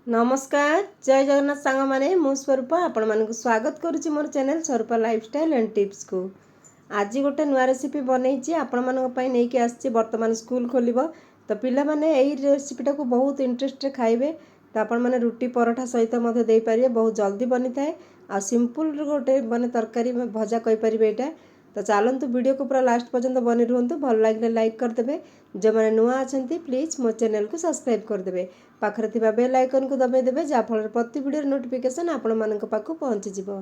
नमस्कार जय जगन्नाथ सांग माने मु स्वरूपा आपण मानक स्वागत करुच्ची मोर channel Swarupa lifestyle and tips को। आज गोटे नुआ रेसिपी बनई आपण मानक पई नेकी आछि। वर्तमान स्कूल खोलिबो तो पिला माने एई रेसिपीटा को बहुत इंटरेस्ट रे खाइबे। तो आपण माने रुटी परोठा सहित मधे देई परिबे। बहुत जल्दी बनी थाए आ सिंपल गोटे माने तरकारी भजा कहि परिबे एटा। तो चलतु वीडियो को पूरा लास्ट पर्यंत बनी रुहतु। भल लगे लाइक करदेवे। जो मैंने नुआ अच्छा प्लीज मो चैनल को सब्सक्राइब करदेवे। पाखरे थिबा बेल आइकन को दबाई देवे जहाँफल प्रति वीडियो नोटिफिकेशन आपण मानक पाखु पहुँची जिवो।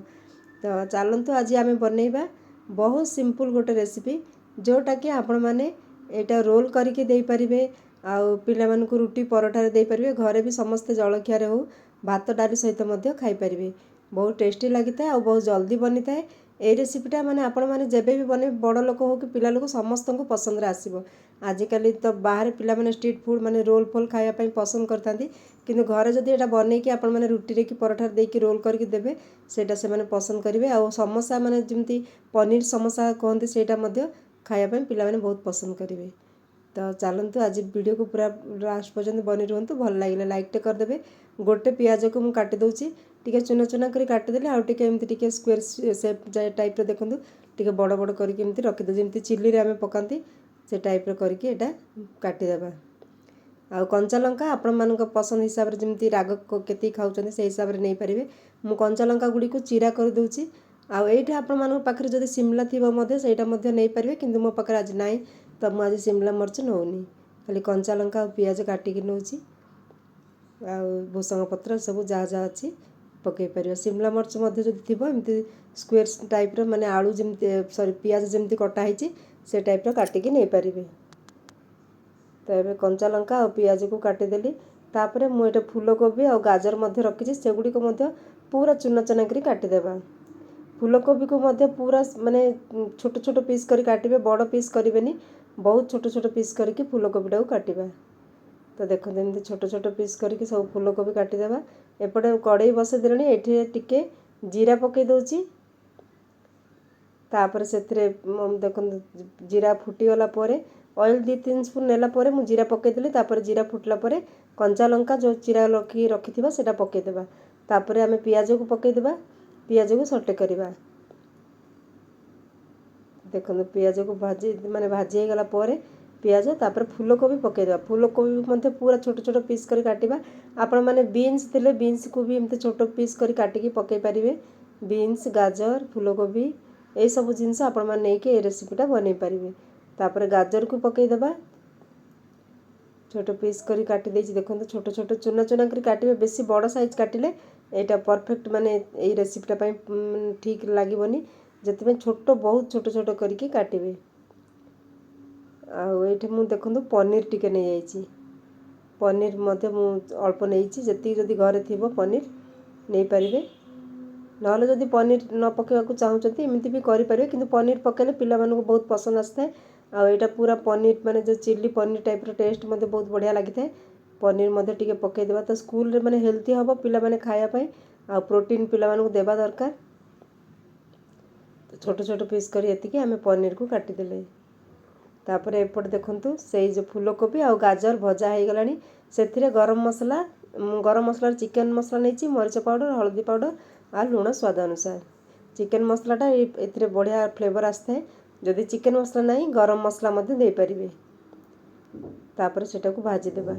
तो चलतु आज आम बनइबा बहुत सिंपल गोटे रेसिपी जोटा कि आपण माने एटा रोल करके दे परिबे। आउ पिला मानकु रुटी परोठा रे दे परिबे। घरे भी समस्त जलखिया रे हो भात डाली सहित मध्य खाई परिबे। बहुत टेस्टी लगी था और बहुत जल्दी बनी था। ए रेसिपीटा माने आपण माने जेबे भी बने बड़ लोक हो कि पिला लोक समस्त को पसंद आसीबो। आजिकल तो बाहर पिला माने स्ट्रीट फूड माने रोल फोल खाया पई पसंद करतांती किंतु घरे जदि एटा बनै कि आपण माने रुटी रे कि परोठा दे कि रोल करके देबे सेटा से माने पसंद करिवे। आ समोसा माने जेमती पनीर समोसा कहते सेटा मध्य खाया पई पिला माने बहुत पसंद करिवे। तो चलतु आज वीडियो को पूरा लास्ट पर्यंत बनी रुहतु। भल लगे लाइक टे करदेवे। गोटे पियाज को मुझे काटी दूची टिके चुना चुना कर काटिदेले आउ टिके एमती टिके स्क्वायर शेप टाइप रे देखंतु टिके बड़ बड़ करके एमती रखिदे जेमती चिल्ली रे आमे पकांती से टाइप रे करके एटा काटी देबा। आउ कंचा लंका आपण मानक पसंद हिसाब रे जेमती राग केती खाउचंदी से हिसाब रे नै परिबे। मु कंचा लंका गुडी को चीरा कर दूची। आउ एठी आपण मानक पाखरे जदि शिमला थिबो मध्ये सेटा मध्ये नै परिबे किंतु मो पाखरे आज नाइ तो मु आज शिमला मर्च नौनी खाली कंचा लंका और पियाज काटी कि नौची। आउ भूसंग पत्र सब जहाँ जहाँ अच्छी पकई पार। शिमला मर्च मध्य जदि थी एमती स्क्वेयर टाइप रो माने आलू जमती सॉरी पियाज जमती कटा होती से टाइप रो काटिकी नहीं पारिबे। तो ये कंचा लंका और पियाज को काटिदेली। तापर मुझे फूलकोबी और गाजर मध्य रखी सेगुड़ी को मध्य पूरा चुना चुना करी काटिदेबा। फूलकोबी को मध्य पूरा माने छोट छोट पीस करी काटिबे। बड़ पीस करिवेनी बहुत छोट छोट पीस करके फूलकोबीटा को काटिबा। तो देखो एमती छोट छोट पीस करके सब फूलकोबी काटिदेबा। एपटे कड़ई बसई देले एठी टिके जीरा पकई दोची। तापर सेथिरे देखो जीरा फुटीगला परे ऑयल 2-3 स्पून नेला परे मु जीरा पकई देली। तापर जीरा फुटला परे कंचा लंका जो चिरा रखिथिबा सेटा पकई देबा। तापर आमे पियाज को पकई देबा। पियाज को सटे करबा। देखो पियाज को भाजी माने भाजी गला परे पियाज तापर फूलकोबी पकई देबा। फूलकोबी मध्य पूरा छोट छोट पीस करी काटिबा। आपण माने बीन्स थिले बीन्स को भी एमते छोट पीस करी काटिकी पकई परिबे। बीन्स गाजर फूलकोबी ए सब जिनस आपण माने नै के ए रेसिपीटा बनै परिबे। तापर गाजर को पकई देबा। छोट पीस करी काटी देछि देखंतु छोट छोट चुना चुना करी काटिबे। बेसी बड़ साइज काटिले एटा परफेक्ट माने ए रेसिपीटा पई ठीक लागिबोनी। जति छोट बहुत छोट छोट करिके काटिबे। आउ एठी मु देखंतु पनीर टिके नै जाईछि। पनीर मध्य मु अल्प नैछि जति जदि घरे थिबो पनीर नै परिबे। नहले जदि पनीर न पकेवा को चाहुचंती एमिति भी करि परिबे किंतु पनीर पकेले पिला मानको बहुत पसंद आस्ताय। आ एटा पूरा पनीर माने जो चिल्ली पनीर टाइप रो टेस्ट मते बहुत बढ़िया लागिथाय। पनीर मध्य टिके पकई देबा तो स्कूल रे माने हेल्दी हबो पिला माने खाया पई। आ प्रोटीन पिला मानको देबा दरकार। तो छोट छोट पीस करी एतिकी आमे पनीर को काटी देले। तापर एपट देखंतु से जो फूलकोबी और गाजर भजा हो गलानी सेथिरे गरम मसला चिकन मसला नैछि मरीच पाउडर हल्दी पाउडर आ लूण स्वाद अनुसार। चिकन मसलाटा एथिरे बढ़िया फ्लेवर आस्ताय। जदि चिकन मसला नहीं गरम मसला मध्य दे परिबे। तापर सेटा को भाजी देबा।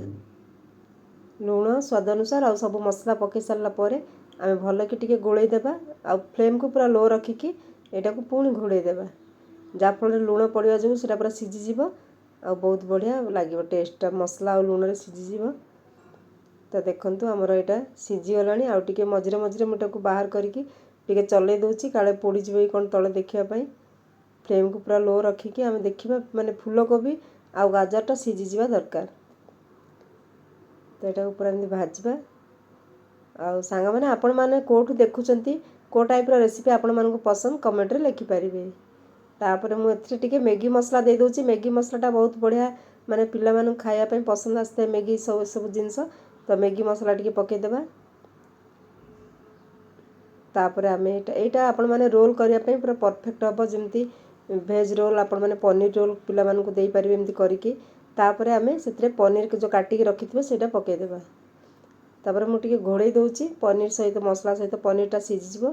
लूण स्वाद अनुसार आ सब मसला पकई सारला परे आमे भल कि टिके गोळै देबा। आ फ्लेम को पूरा लो रखिकी एटा को पुणी घोड़ै देबा। जाफल लूण पड़िया जो सेटा पूरा सिझीजिव आ बहुत बढ़िया लागिव टेस्टटा मसला और लूण रे सिझीजिव। तो देखंतु हमर एटा सिझी गलानी। आ टिके मझिरे मझिरे मुटा को बाहर करिकी टिके चलै दोची काले पोड़ी जिवई कोन तळे देखिया पई। फ्लेम को पूरा लो रखिकी आमे देखिबा माने फूलकोबी आ गाजरटा सिझीजिवा दरकार। तो एटा को पूरा एमती भाजिबा। आ सांग माने आपण माने कोठु देखुचंती को टाइप रो रेसिपी आपण मानको पसंद कमेंट रे लिखि परिबे। तापर मु एथि टिके मैगी मसला दे दोची। मैगी मसलाटा बहुत बढ़िया माने पिला मानु खाया पई पसंद आस्ते मैगी सब जिनस। तो मैगी मसला टिके पकई देबा। तापर आमे एटा आपण माने रोल करिया पई पूरा परफेक्ट हबो जेमती वेज रोल आपण माने पनीर रोल पिला मानको देई परिबे एमती करिके। तापर आमे सेथरे पनीर के जो काटी के रखिथिबे सेटा पकई देबा। तापर मु टिके घोड़े दूची पनीर सहित मसला सहित पनीरटा सीझीज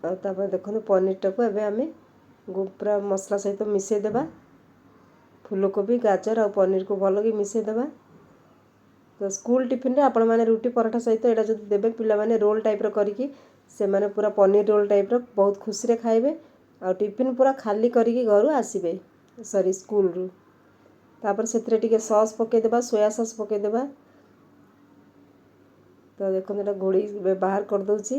तापर देखो पनीरटा को एबे आमे पूरा मसला सहित मिसई देबा फूलकोबी गाजर और पनीर को भल कि मिसई देबा। तो स्कूल टिफिन रे आपण माने रोटी पराठा सहित एटा जदि देबे पिला माने रोल टाइप रो करिकी से माने पूरा पनीर रोल टाइप रो बहुत खुशी रे खाइबे और टिफिन पूरा खाली करिकी घरु आसीबे सॉरी स्कूल रु। तापर सेतरे टिके सॉस पके देबा सोया सॉस पके देबा। तो देखो एटा घोड़ी बाहर कर दोची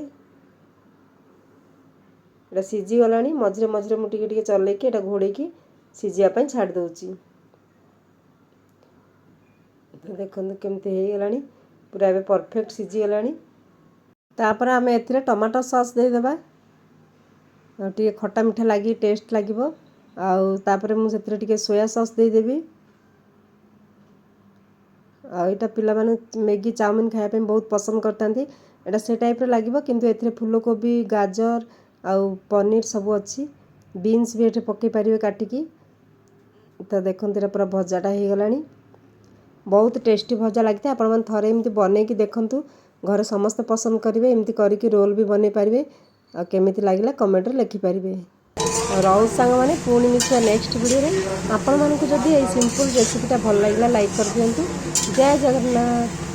एटा सीझी गलानी मझरे मझरे मु टिके टिके चलेकी एटा घोड़ी की सीझिया पई छाड़ दोची। तो देखो केमती हे गलानी पूरा एबे परफेक्ट सीझी गलानी। तापर आमे एथिरे टमाटो सॉस दे देबा और टिके खट्टा मीठा लागी टेस्ट लागिबो। आउ तापर मु सेथिरे टिके सोया सॉस दे देबी। आइटा पिला माने मैगी चाउमीन खाया पे बहुत पसंद करतांती एटा से टाइप रे लागिबो किंतु एथिरे फूलकोबी गाजर आउ पनीर सब अच्छी बीन्स भी एठे पके पारिबे काटिकी। तो देखंत एटा पूरा भजाटा हे गलानी बहुत टेस्टी भजा लागते आपण मन थरे एमती बनै कि देखंतु घर समस्त पसंद करिवे एमती करिकी रोल भी बनै पारिबे आ केमिति लागिला कमेंट रे लिखि पारिबे। और सांग माने पुणी मिसिया नेक्स्ट वीडियो रे आपण मानकु जदी ए सिंपल रेसिपीटा भल लागिला लाइक कर दियंतु। जय जगन्नाथ।